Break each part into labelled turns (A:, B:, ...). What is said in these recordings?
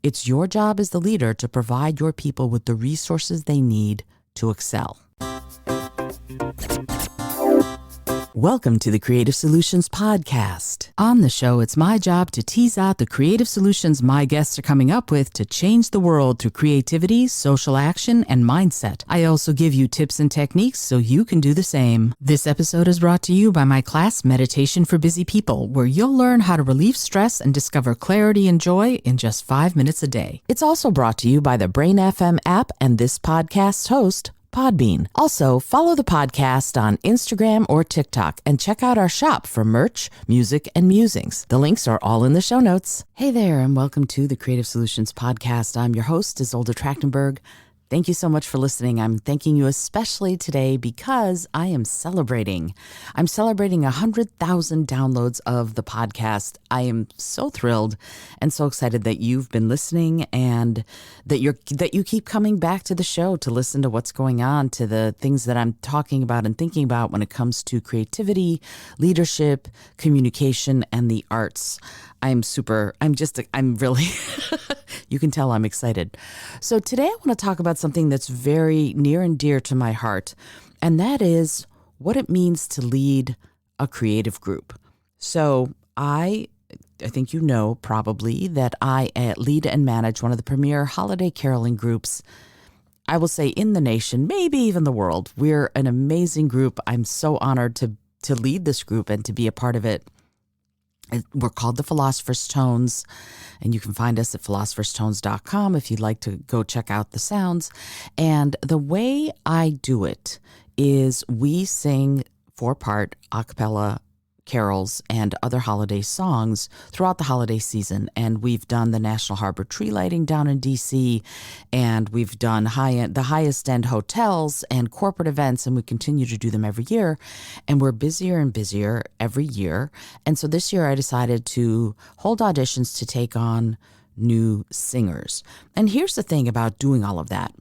A: It's your job as the leader to provide your people with the resources they need to excel. Welcome to the Creative Solutions Podcast. On the show, it's my job to tease out the creative solutions my guests are coming up with to change the world through creativity, social action, and mindset. I also give you tips and techniques so you can do the same. This episode is brought to you by my class, Meditation for Busy People, where you'll learn how to relieve stress and discover clarity and joy in just 5 minutes a day. It's also brought to you by the Brain FM app and this podcast's host, Podbean. Also, follow the podcast on Instagram or TikTok and check out our shop for merch, music, and musings. The links are all in the show notes. Hey there, and welcome to the Creative Solutions Podcast. I'm your host, Izolda Trachtenberg. Thank you so much for listening. I'm thanking you especially today because I am celebrating. I'm celebrating 100,000 downloads of the podcast. I am so thrilled and so excited that you've been listening and that you keep coming back to the show to listen to what's going on, to the things that I'm talking about and thinking about when it comes to creativity, leadership, communication, and the arts. I'm really, you can tell I'm excited. So today I want to talk about something that's very near and dear to my heart, and that is what it means to lead a creative group. So I think you know probably that I lead and manage one of the premier holiday caroling groups, I will say in the nation, maybe even the world. We're an amazing group. I'm so honored to lead this group and to be a part of it. We're called the Philosopher's Tones, and you can find us at philosopherstones.com if you'd like to go check out the sounds. And the way I do it is we sing 4-part a cappella carols and other holiday songs throughout the holiday season. And we've done the National Harbor tree lighting down in D.C., and we've done the highest end hotels and corporate events, and we continue to do them every year. And we're busier and busier every year. And so this year I decided to hold auditions to take on new singers. And here's the thing about doing all of that.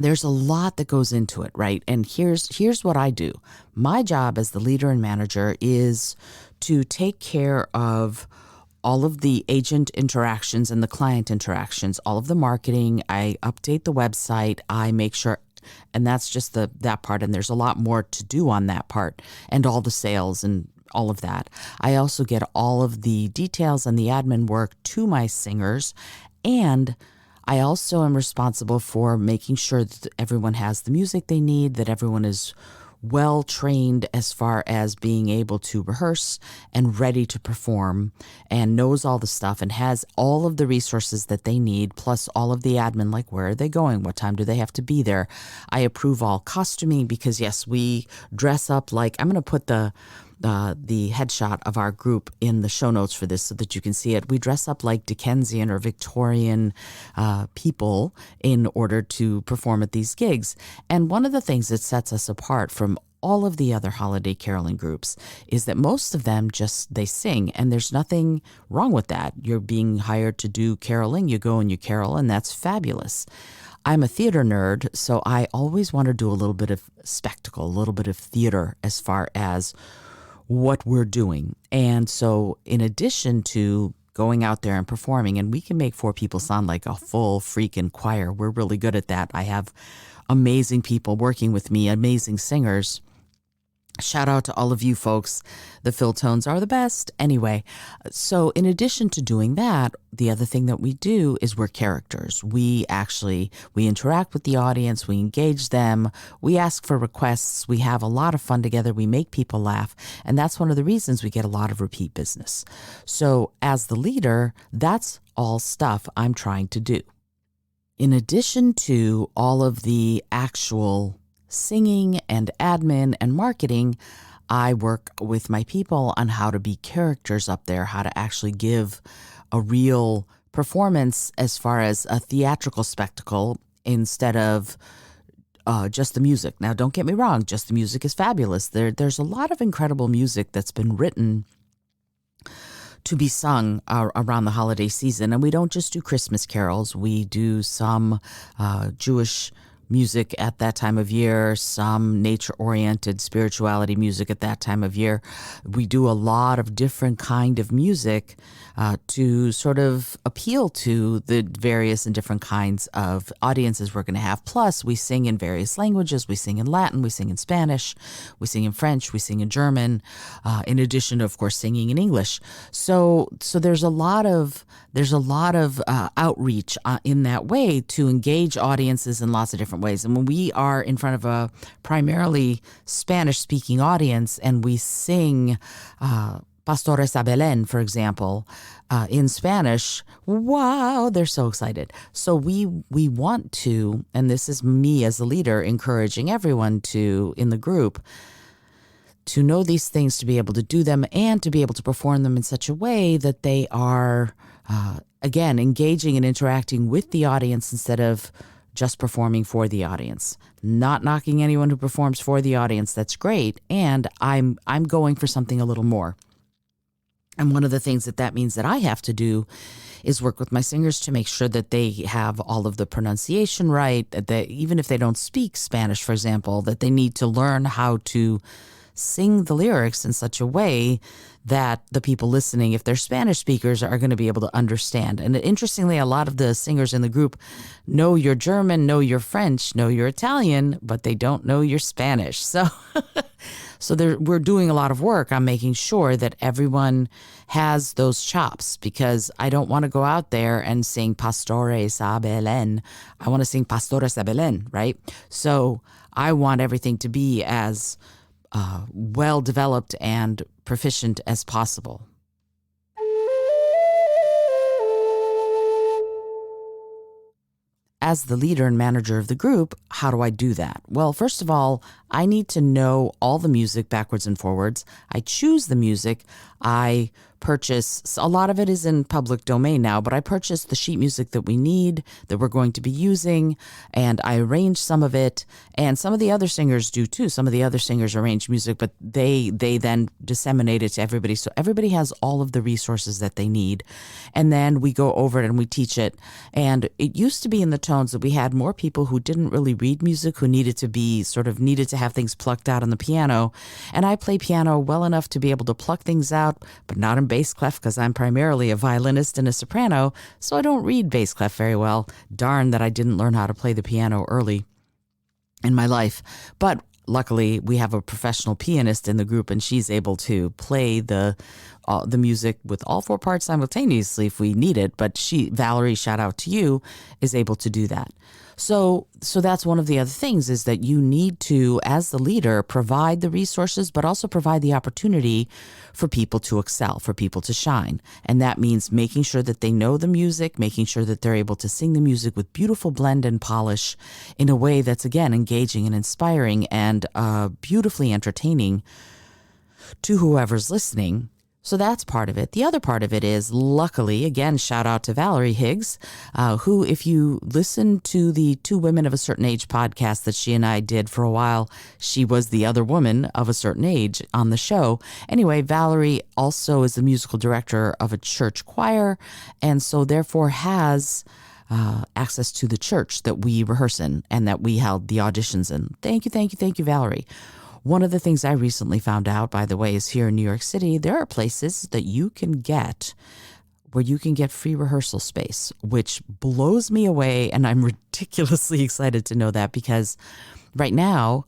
A: There's a lot that goes into it, right? And here's what I do. My job as the leader and manager is to take care of all of the agent interactions and the client interactions, all of the marketing. I update the website. I make sure, and that's just that part. And there's a lot more to do on that part, and all the sales and all of that. I also get all of the details and the admin work to my singers, and I also am responsible for making sure that everyone has the music they need, that everyone is well trained as far as being able to rehearse and ready to perform, and knows all the stuff and has all of the resources that they need, plus all of the admin, like where are they going? What time do they have to be there? I approve all costuming because, yes, we dress up like, I'm going to put the headshot of our group in the show notes for this so that you can see it. We dress up like Dickensian or Victorian people in order to perform at these gigs. And one of the things that sets us apart from all of the other holiday caroling groups is that most of them they sing, and there's nothing wrong with that. You're being hired to do caroling, you go and you carol, and that's fabulous. I'm a theater nerd, so I always want to do a little bit of spectacle, a little bit of theater as far as what we're doing. And so in addition to going out there and performing, and we can make 4 people sound like a full freaking choir. We're really good at that. I have amazing people working with me, amazing singers. Shout out to all of you folks. The Phil Tones are the best. Anyway, so in addition to doing that, the other thing that we do is we're characters. We interact with the audience. We engage them. We ask for requests. We have a lot of fun together. We make people laugh. And that's one of the reasons we get a lot of repeat business. So as the leader, that's all stuff I'm trying to do. In addition to all of the actual singing and admin and marketing, I work with my people on how to be characters up there, how to actually give a real performance as far as a theatrical spectacle instead of just the music. Now, don't get me wrong, just the music is fabulous. There's a lot of incredible music that's been written to be sung around the holiday season. And we don't just do Christmas carols. We do some Jewish music at that time of year, some nature-oriented spirituality music at that time of year. We do a lot of different kind of music to sort of appeal to the various and different kinds of audiences we're going to have. Plus, we sing in various languages. We sing in Latin, we sing in Spanish, we sing in French, we sing in German, in addition to, of course, singing in English. So there's a lot of outreach in that way to engage audiences in lots of different ways. And when we are in front of a primarily Spanish-speaking audience and we sing Pastores a Belén, for example, in Spanish, wow, they're so excited. So we want to, and this is me as a leader encouraging everyone to, in the group, to know these things, to be able to do them, and to be able to perform them in such a way that they are, again, engaging and interacting with the audience instead of just performing for the audience. Not knocking anyone who performs for the audience, that's great, and I'm going for something a little more. And one of the things that means that I have to do is work with my singers to make sure that they have all of the pronunciation right, that even if they don't speak Spanish, for example, that they need to learn how to sing the lyrics in such a way that the people listening, if they're Spanish speakers, are going to be able to understand. And interestingly, a lot of the singers in the group know your German, know your French, know your Italian, but they don't know your Spanish. So we're doing a lot of work on making sure that everyone has those chops, because I don't want to go out there and sing Pastores a Belén. I want to sing Pastores a Belén, right? So I want everything to be as well developed and proficient as possible. As the leader and manager of the group, how do I do that? Well, first of all, I need to know all the music backwards and forwards. I choose the music. I purchase, a lot of it is in public domain now, but I purchase the sheet music that we need, that we're going to be using, and I arrange some of it. And some of the other singers do too. Some of the other singers arrange music, but they then disseminate it to everybody. So everybody has all of the resources that they need. And then we go over it and we teach it. And it used to be in the tones that we had more people who didn't really read music, who needed to have things plucked out on the piano. And I play piano well enough to be able to pluck things out, but not in bass clef, because I'm primarily a violinist and a soprano, so I don't read bass clef very well. Darn that I didn't learn how to play the piano early in my life. But luckily, we have a professional pianist in the group, and she's able to play the music with all four parts simultaneously if we need it. But Valerie, shout out to you, is able to do that. So that's one of the other things, is that you need to, as the leader, provide the resources, but also provide the opportunity for people to excel, for people to shine. And that means making sure that they know the music, making sure that they're able to sing the music with beautiful blend and polish in a way that's, again, engaging and inspiring and beautifully entertaining to whoever's listening. So that's part of it. The other part of it is, luckily, again, shout out to Valerie Higgs, who, if you listen to the Two Women of a Certain Age podcast that she and I did for a while, she was the other woman of a certain age on the show. Anyway, Valerie also is the musical director of a church choir, and so therefore has access to the church that we rehearse in and that we held the auditions in. Thank you, Valerie. One of the things I recently found out, by the way, is here in New York City, there are places that you can get where you can get free rehearsal space, which blows me away. And I'm ridiculously excited to know that, because right now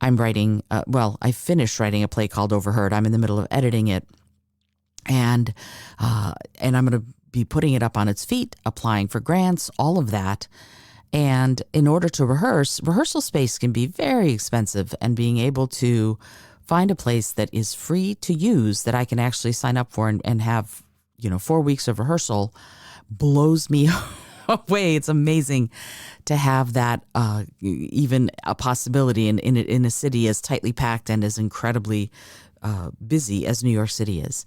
A: I'm writing, I finished writing a play called Overheard. I'm in the middle of editing it. And I'm going to be putting it up on its feet, applying for grants, all of that. And in order to rehearsal space can be very expensive, and being able to find a place that is free to use that I can actually sign up for and have, 4 weeks of rehearsal blows me away. It's amazing to have that even a possibility in a city as tightly packed and as incredibly busy as New York City is.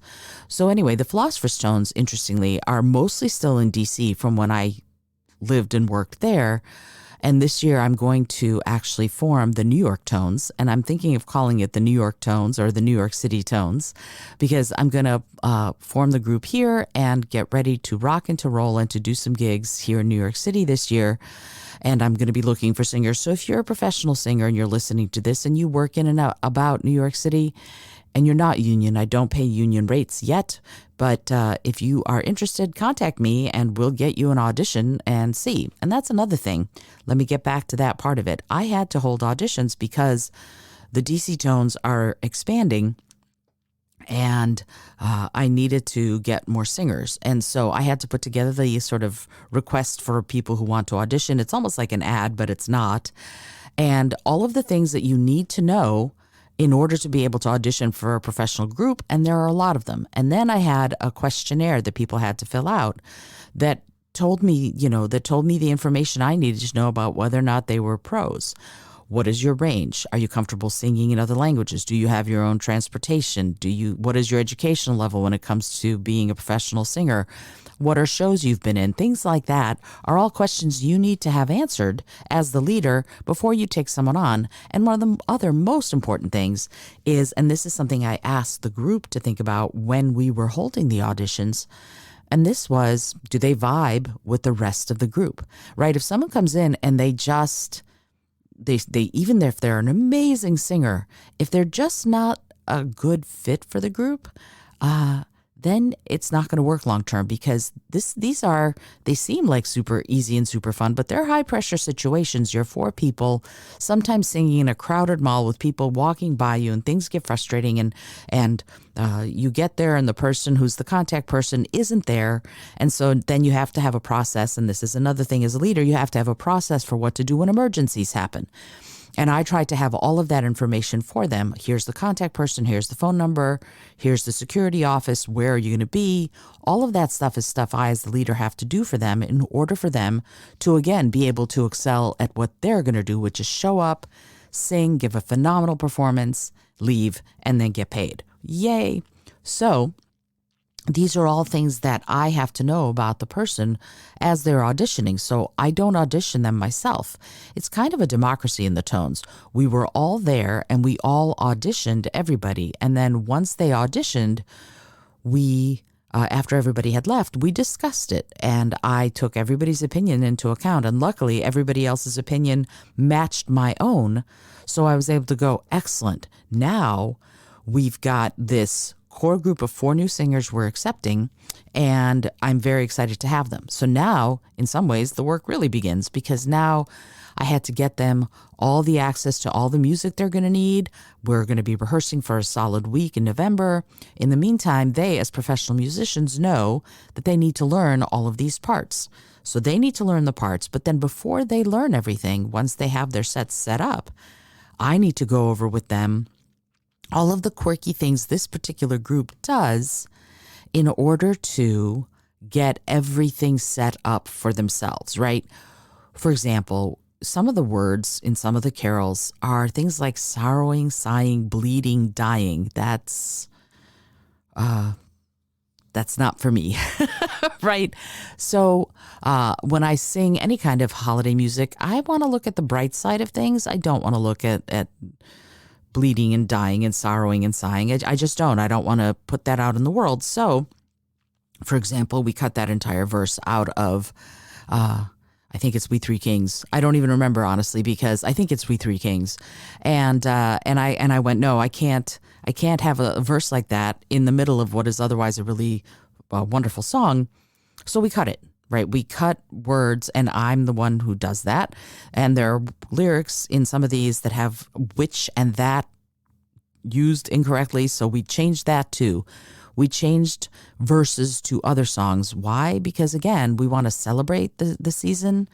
A: So anyway, the Philosopher's Stones, interestingly, are mostly still in DC from when I lived and worked there. And this year I'm going to actually form the New York Tones, and I'm thinking of calling it the New York Tones or the New York City Tones, because I'm going to form the group here and get ready to rock and to roll and to do some gigs here in New York City this year. And I'm going to be looking for singers. So if you're a professional singer and you're listening to this and you work in and out about New York City and you're not union, I don't pay union rates yet, but if you are interested, contact me and we'll get you an audition and see. And that's another thing. Let me get back to that part of it. I had to hold auditions because the DC Tones are expanding, and I needed to get more singers. And so I had to put together the sort of request for people who want to audition. It's almost like an ad, but it's not. And all of the things that you need to know in order to be able to audition for a professional group, and there are a lot of them. And then I had a questionnaire that people had to fill out that told me, the information I needed to know about whether or not they were pros. What is your range? Are you comfortable singing in other languages? Do you have your own transportation? What is your educational level when it comes to being a professional singer? What are shows you've been in? Things like that are all questions you need to have answered as the leader before you take someone on. And one of the other most important things is, and this is something I asked the group to think about when we were holding the auditions, and this was, do they vibe with the rest of the group, right? If someone comes in and they even if they're an amazing singer, if they're just not a good fit for the group, then it's not going to work long term, because they seem like super easy and super fun, but they're high pressure situations. You're four people, sometimes singing in a crowded mall with people walking by you, and things get frustrating, and you get there and the person who's the contact person isn't there. And so then you have to have a process. And this is another thing as a leader, you have to have a process for what to do when emergencies happen. And I tried to have all of that information for them. Here's the contact person, here's the phone number, here's the security office, where are you going to be? All of that stuff is stuff I as the leader have to do for them in order for them to, again, be able to excel at what they're going to do, which is show up, sing, give a phenomenal performance, leave, and then get paid. Yay. So these are all things that I have to know about the person as they're auditioning. So I don't audition them myself. It's kind of a democracy in the Tones. We were all there and we all auditioned everybody. And then once they auditioned, after everybody had left, we discussed it. And I took everybody's opinion into account. And luckily, everybody else's opinion matched my own. So I was able to go, excellent. Now we've got this core group of 4 new singers we're accepting, and I'm very excited to have them. So now, in some ways, the work really begins, because now I had to get them all the access to all the music they're going to need. We're going to be rehearsing for a solid week in November. In the meantime, they, as professional musicians, know that they need to learn all of these parts. So they need to learn the parts, but then before they learn everything, once they have their sets set up, I need to go over with them all of the quirky things this particular group does in order to get everything set up for themselves, right? For example, some of the words in some of the carols are things like sorrowing, sighing, bleeding, dying. That's not for me, right? So when I sing any kind of holiday music, I want to look at the bright side of things. I don't want to look at bleeding and dying and sorrowing and sighing. I just don't. I don't want to put that out in the world. So, for example, we cut that entire verse out of, I think it's We Three Kings. I don't even remember, honestly, because I think it's We Three Kings. And I went, no, I can't have a verse like that in the middle of what is otherwise a really wonderful song. So we cut it. Right, we cut words, and I'm the one who does that. And there are lyrics in some of these that have which and that used incorrectly, so we changed that too. We changed verses to other songs. Why? Because again, we want to celebrate the season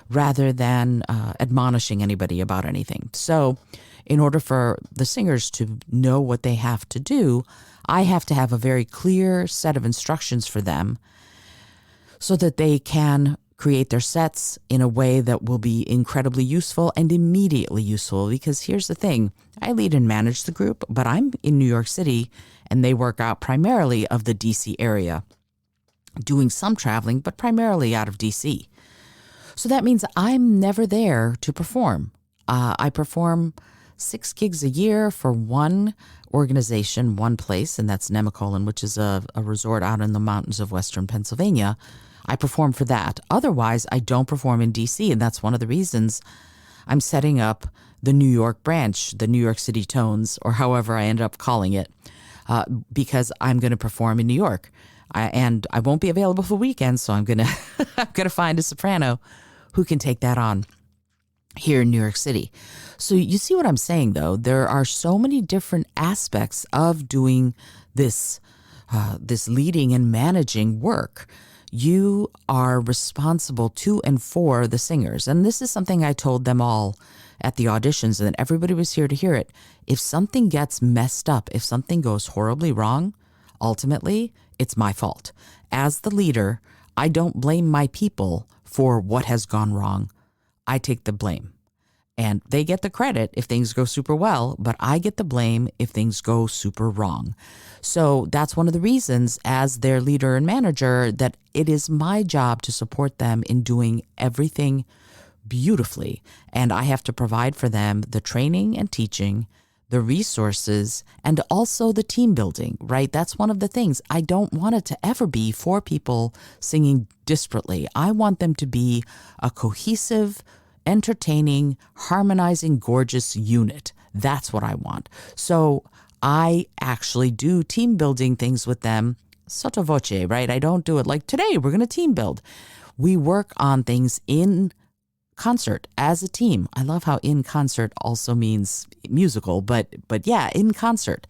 A: rather than admonishing anybody about anything. So in order for the singers to know what they have to do, I have to have a very clear set of instructions for them, so that they can create their sets in a way that will be incredibly useful and immediately useful. Because here's the thing, I lead and manage the group, but I'm in New York City and they work out primarily of the DC area, doing some traveling, but primarily out of DC. So that means I'm never there to perform. I perform 6 gigs a year for one organization, one place, and that's Nemacolin, which is a resort out in the mountains of western Pennsylvania. I perform for that. Otherwise, I don't perform in DC, and that's one of the reasons I'm setting up the New York branch, the New York City Tones, or however I end up calling it, because I'm going to perform in New York. And I won't be available for weekends, so I'm going to I'm going to find a soprano who can take that on here in New York City. So you see what I'm saying, though? There are so many different aspects of doing this, this leading and managing work. You are responsible to and for the singers. And this is something I told them all at the auditions, and everybody was here to hear it. If something gets messed up, if something goes horribly wrong, ultimately, it's my fault. As the leader, I don't blame my people for what has gone wrong. I take the blame. And they get the credit if things go super well, but I get the blame if things go super wrong. So that's one of the reasons, as their leader and manager, that it is my job to support them in doing everything beautifully. And I have to provide for them the training and teaching, the resources, and also the team building, right? That's one of the things. I don't want it to ever be 4 people singing disparately. I want them to be a cohesive, entertaining, harmonizing, gorgeous unit. That's what I want. So I actually do team building things with them sotto voce, right? I don't do it like, today we're going to team build. We work on things in concert as a team. I love how in concert also means musical, but yeah, in concert.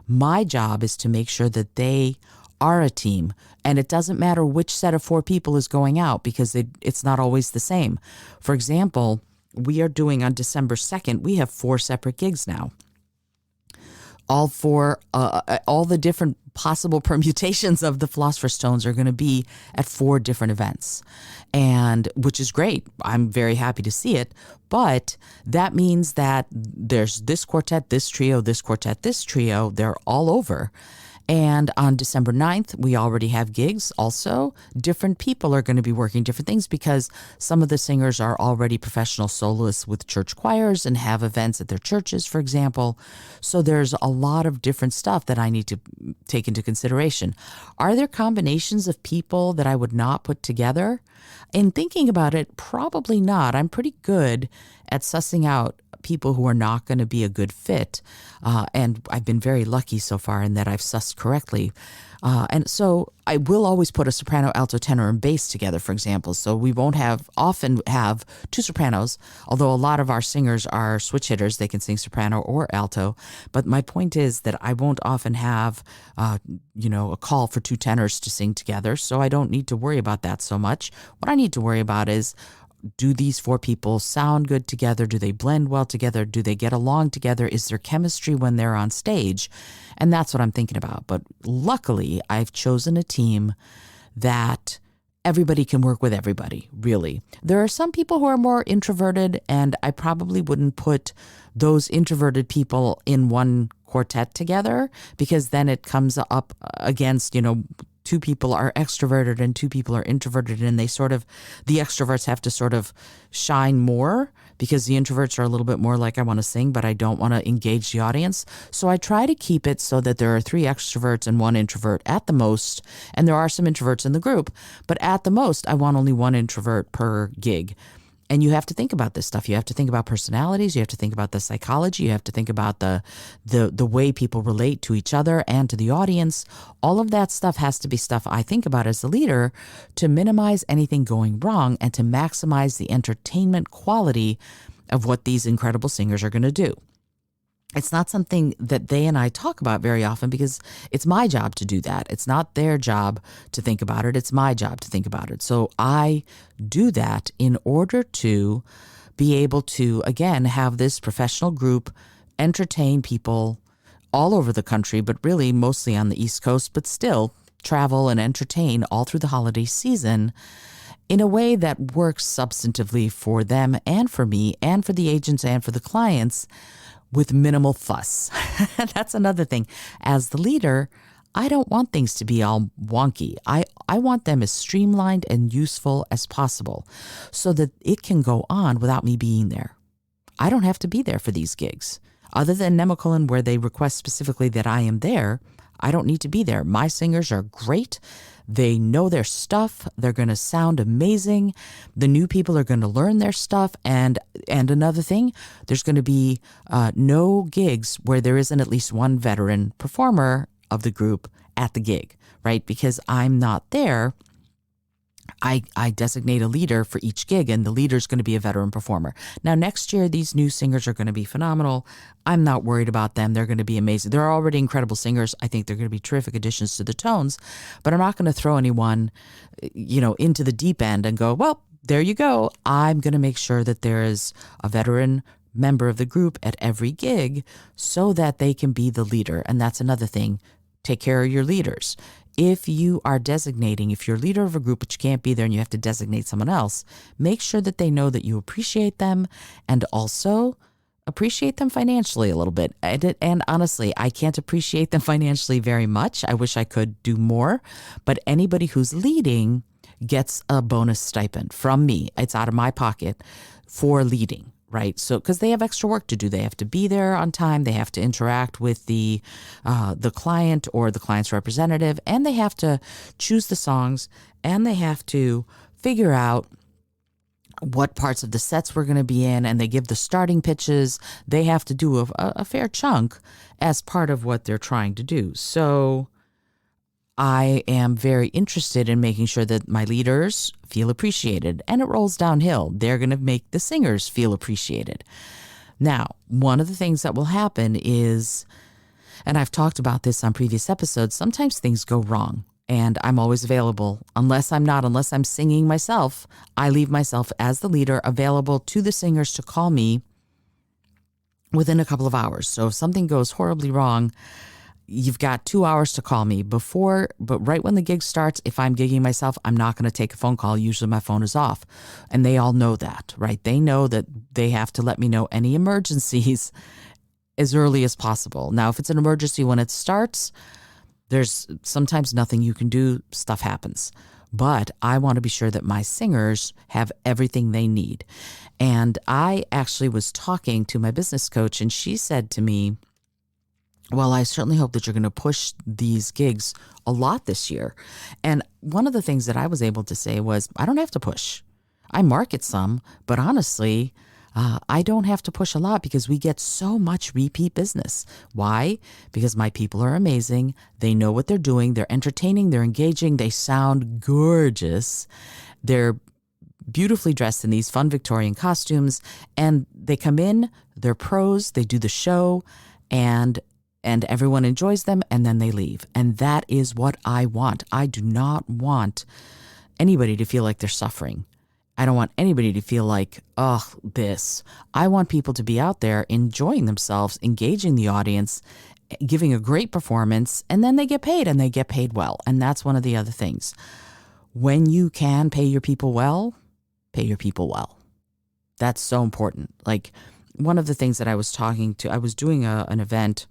A: My job is to make sure that they are a team, and it doesn't matter which set of 4 people is going out, because it's not always the same. For example, we are doing on December 2nd, we have 4 separate gigs now. All the different possible permutations of the Philosopher's Tones are going to be at 4 different events, and which is great. I'm very happy to see it, but that means that there's this quartet, this trio, this quartet, this trio. They're all over. And on December 9th, we already have gigs also. Different people are going to be working different things, because some of the singers are already professional soloists with church choirs and have events at their churches, for example. So there's a lot of different stuff that I need to take into consideration. Are there combinations of people that I would not put together? In thinking about it, probably not. I'm pretty good at sussing out people who are not going to be a good fit. And I've been very lucky so far in that I've sussed correctly. And so I will always put a soprano, alto, tenor, and bass together, for example. So we won't often have 2 sopranos, although a lot of our singers are switch hitters. They can sing soprano or alto. But my point is that I won't often have, a call for 2 tenors to sing together. So I don't need to worry about that so much. What I need to worry about is, do these 4 people sound good together? Do they blend well together? Do they get along together? Is there chemistry when they're on stage? And that's what I'm thinking about. But luckily, I've chosen a team that everybody can work with everybody, really. There are some people who are more introverted, and I probably wouldn't put those introverted people in one quartet together, because then it comes up against, 2 people are extroverted and 2 people are introverted, and the extroverts have to sort of shine more, because the introverts are a little bit more like, I want to sing, but I don't want to engage the audience. So I try to keep it so that there are 3 extroverts and 1 introvert at the most. And there are some introverts in the group, but at the most, I want only 1 introvert per gig. And you have to think about this stuff. You have to think about personalities. You have to think about the psychology. You have to think about the way people relate to each other and to the audience. All of that stuff has to be stuff I think about as the leader, to minimize anything going wrong and to maximize the entertainment quality of what these incredible singers are going to do. It's not something that they and I talk about very often, because it's my job to do that. It's not their job to think about it. It's my job to think about it. So I do that in order to be able to, again, have this professional group entertain people all over the country, but really mostly on the East Coast, but still travel and entertain all through the holiday season in a way that works substantively for them and for me and for the agents and for the clients, with minimal fuss. That's another thing. As the leader, I don't want things to be all wonky. I want them as streamlined and useful as possible so that it can go on without me being there. I don't have to be there for these gigs. Other than Nemacolin, where they request specifically that I am there, I don't need to be there. My singers are great. They know their stuff. They're going to sound amazing. The new people are going to learn their stuff. And another thing, there's going to be no gigs where there isn't at least one veteran performer of the group at the gig, right? Because I'm not there. I designate a leader for each gig, and the leader is going to be a veteran performer. Now, next year, these new singers are going to be phenomenal. I'm not worried about them. They're going to be amazing. They're already incredible singers. I think they're going to be terrific additions to the tones, but I'm not going to throw anyone, into the deep end and go, well, there you go. I'm going to make sure that there is a veteran member of the group at every gig so that they can be the leader. And that's another thing. Take care of your leaders. If you are designating, if you're a leader of a group but you can't be there and you have to designate someone else, make sure that they know that you appreciate them and also appreciate them financially a little bit. And honestly, I can't appreciate them financially very much. I wish I could do more, but anybody who's leading gets a bonus stipend from me. It's out of my pocket for leading. Right. So because they have extra work to do, they have to be there on time. They have to interact with the client or the client's representative, and they have to choose the songs, and they have to figure out what parts of the sets we're going to be in, and they give the starting pitches. They have to do a fair chunk as part of what they're trying to do. So I am very interested in making sure that my leaders feel appreciated, and it rolls downhill. They're going to make the singers feel appreciated. Now, one of the things that will happen is, and I've talked about this on previous episodes, sometimes things go wrong, and I'm always available. Unless I'm singing myself, I leave myself as the leader available to the singers to call me within a couple of hours. So if something goes horribly wrong, you've got 2 hours to call me but right when the gig starts, if I'm gigging myself, I'm not going to take a phone call. Usually my phone is off, and they all know that, right? They know that they have to let me know any emergencies as early as possible. Now, if it's an emergency when it starts, there's sometimes nothing you can do. Stuff happens. But I want to be sure that my singers have everything they need. And I actually was talking to my business coach, and she said to me, well, I certainly hope that you're going to push these gigs a lot this year. And one of the things that I was able to say was, I don't have to push. I market some, but honestly, I don't have to push a lot because we get so much repeat business. Why? Because my people are amazing. They know what they're doing. They're entertaining. They're engaging. They sound gorgeous. They're beautifully dressed in these fun Victorian costumes, and they come in, they're pros, they do the show, and everyone enjoys them, and then they leave. And that is what I want. I do not want anybody to feel like they're suffering. I don't want anybody to feel like, this. I want people to be out there enjoying themselves, engaging the audience, giving a great performance, and then they get paid, and they get paid well. And that's one of the other things. When you can pay your people well, pay your people well. That's so important. Like, one of the things that I was doing an event,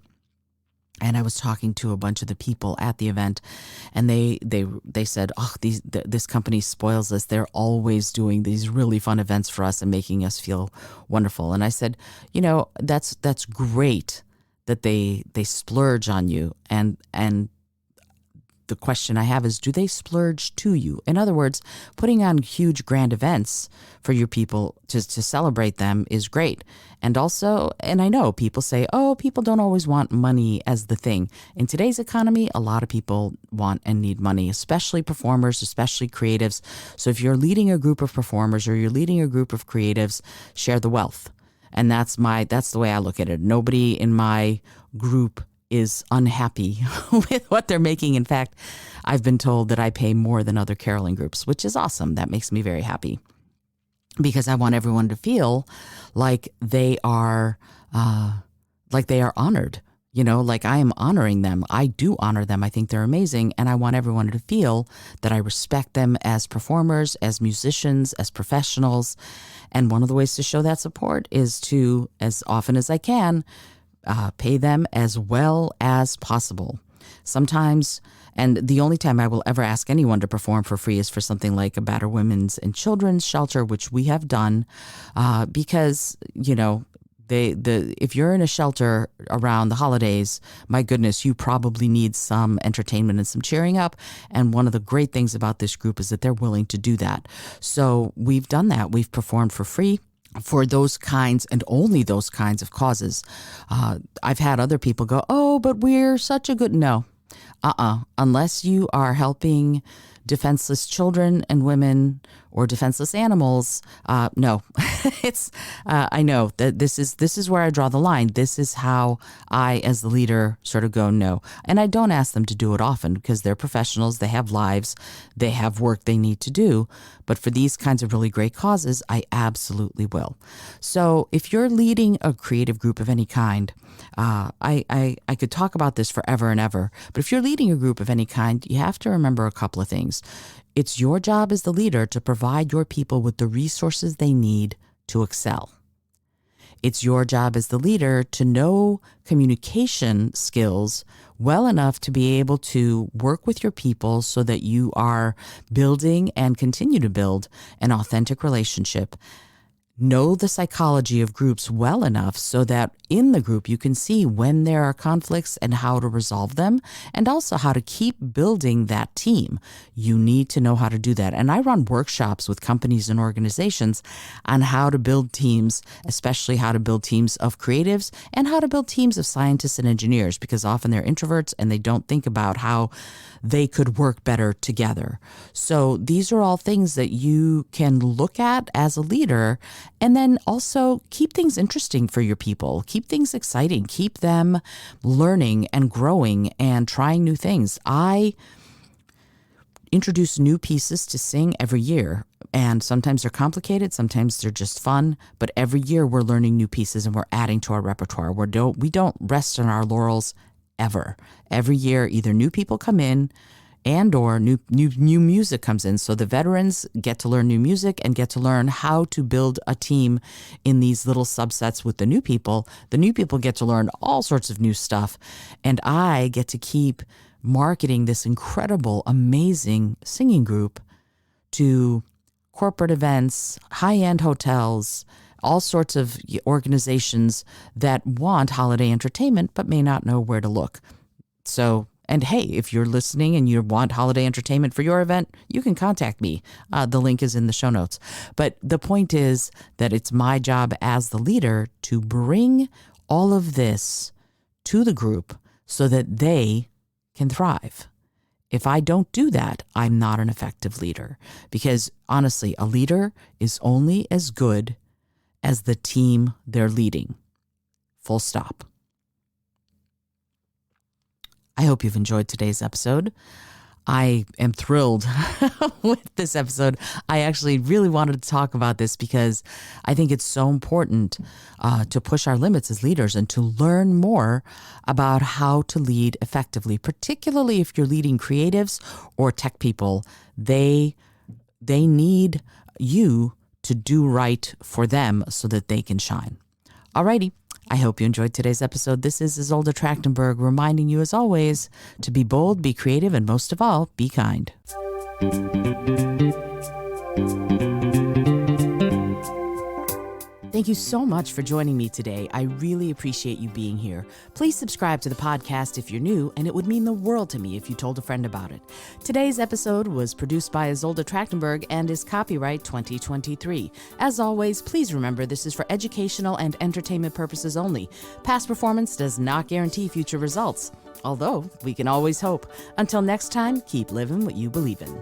A: and I was talking to a bunch of the people at the event, and they said, this company spoils us. They're always doing these really fun events for us and making us feel wonderful. And I said, that's great that they splurge on you. And the question I have is, do they splurge to you? In other words, putting on huge grand events for your people to celebrate them is great. And also, and I know people say, people don't always want money as the thing. In today's economy, a lot of people want and need money, especially performers, especially creatives. So if you're leading a group of performers or you're leading a group of creatives, share the wealth. And that's the way I look at it. Nobody in my group is unhappy with what they're making. In fact, I've been told that I pay more than other caroling groups, which is awesome. That makes me very happy because I want everyone to feel like they are honored, like I am honoring them. I do honor them. I think they're amazing. And I want everyone to feel that I respect them as performers, as musicians, as professionals. And one of the ways to show that support is to, as often as I can, pay them as well as possible. Sometimes, and the only time I will ever ask anyone to perform for free is for something like a battered women's and children's shelter, which we have done, because, if you're in a shelter around the holidays, my goodness, you probably need some entertainment and some cheering up. And one of the great things about this group is that they're willing to do that. So we've done that. We've performed for free for those kinds and only those kinds of causes. I've had other people go, oh, but we're such a good, no. Unless you are helping defenseless children and women or defenseless animals, no. I know that this is where I draw the line. This is how I, as the leader, sort of go no. And I don't ask them to do it often because they're professionals, they have lives, they have work they need to do. But for these kinds of really great causes, I absolutely will. So if you're leading a creative group of any kind, I could talk about this forever and ever, but if you're leading a group of any kind, you have to remember a couple of things. It's your job as the leader to provide your people with the resources they need to excel. It's your job as the leader to know communication skills well enough to be able to work with your people so that you are building and continue to build an authentic relationship. Know the psychology of groups well enough so that in the group you can see when there are conflicts and how to resolve them, and also how to keep building that team. You need to know how to do that. And I run workshops with companies and organizations on how to build teams, especially how to build teams of creatives and how to build teams of scientists and engineers, because often they're introverts and they don't think about how they could work better together. So these are all things that you can look at as a leader, and then also keep things interesting for your people. Keep things exciting. Keep them learning and growing and trying new things. I introduce new pieces to sing every year, and sometimes they're complicated, sometimes they're just fun, but every year we're learning new pieces and we're adding to our repertoire. We don't rest on our laurels ever. Every year, either new people come in and or new music comes in. So the veterans get to learn new music and get to learn how to build a team in these little subsets with the new people. The new people get to learn all sorts of new stuff. And I get to keep marketing this incredible, amazing singing group to corporate events, high-end hotels, all sorts of organizations that want holiday entertainment but may not know where to look. So, and hey, if you're listening and you want holiday entertainment for your event, you can contact me. The link is in the show notes. But the point is that it's my job as the leader to bring all of this to the group so that they can thrive. If I don't do that, I'm not an effective leader. Because honestly, a leader is only as good as the team they're leading. Full stop. I hope you've enjoyed today's episode. I am thrilled with this episode. I actually really wanted to talk about this because I think it's so important to push our limits as leaders and to learn more about how to lead effectively, particularly if you're leading creatives or tech people. They need you to do right for them so that they can shine. Alrighty. I hope you enjoyed today's episode. This is Izolda Trachtenberg reminding you, as always, to be bold, be creative, and most of all, be kind. Thank you so much for joining me today. I really appreciate you being here. Please subscribe to the podcast if you're new, and it would mean the world to me if you told a friend about it. Today's episode was produced by Izolda Trachtenberg and is copyright 2023. As always, please remember this is for educational and entertainment purposes only. Past performance does not guarantee future results, although we can always hope. Until next time, keep living what you believe in.